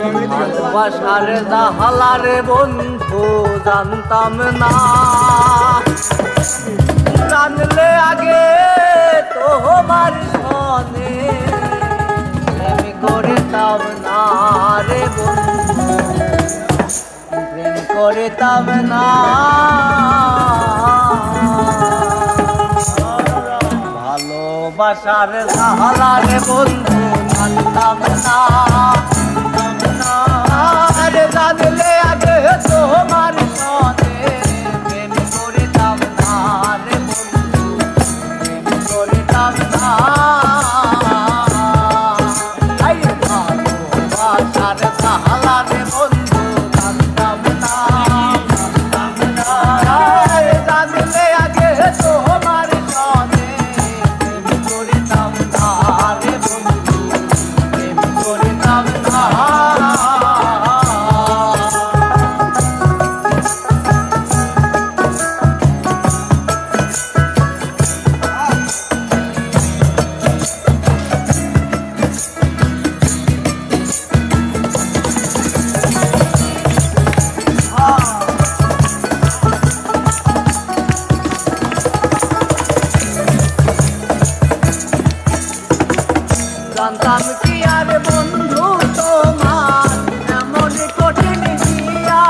ভালোবাসার জাহালারে বন্ধু জানতাম না, জানলে আগে তোমার সনে প্রেম করিতাম না রে বন্ধু, প্রেম করিতাম না। ভালোবাসার জাহালারে বন্ধু জানতাম না, জানলে আগে তোমার সনে প্রেম করিতাম না রে বন্ধু, প্রেম করিতাম না। ভালোবাসার জাহালারে বন্ধু জানতাম না, জানলে আগে তোমার সনে প্রেম করিতাম না রে বন্ধু, প্রেম করিতাম না। জানতাম কি আর বন্ধু তোমার এমন কঠিন দিয়া,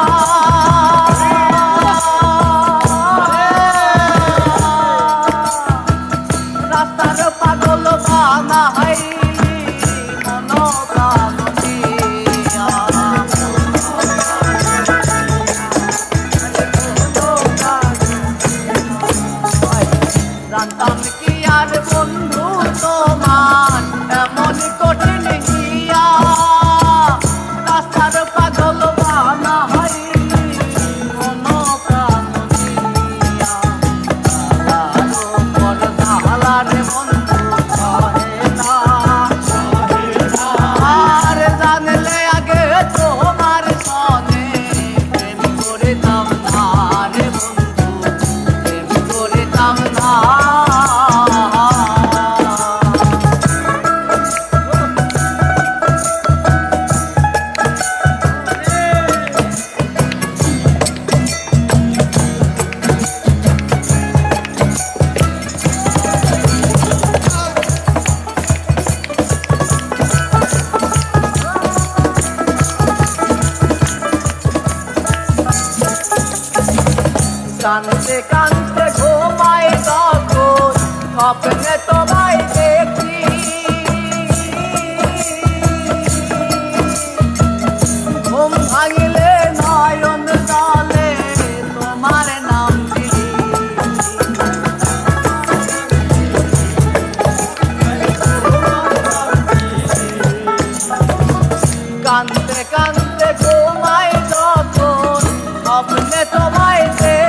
রাস্তার পাগল বানাই মনোপ্রাণ দিয়া। জানতাম কি আর বন্ধু তোমার এমন কঠিন হিয়া, রাস্তার পাগল বানাই মনোপ্রাণ দিয়া। তার উপর জাহালারে বন্ধু সহে না, আর জানলে আগে তোমার সনে প্রেম করিতাম না রে বন্ধু, প্রেম করিতাম না। কানতে কানতে ঘুমাই তখন স্বপ্নে তোমায় দেখি, ঘুম ভাঙিলে নয়ন জলে তোমার নাম দিলি। কানতে কানতে ঘুমাই তখন স্বপ্নে তোমায় দেখি,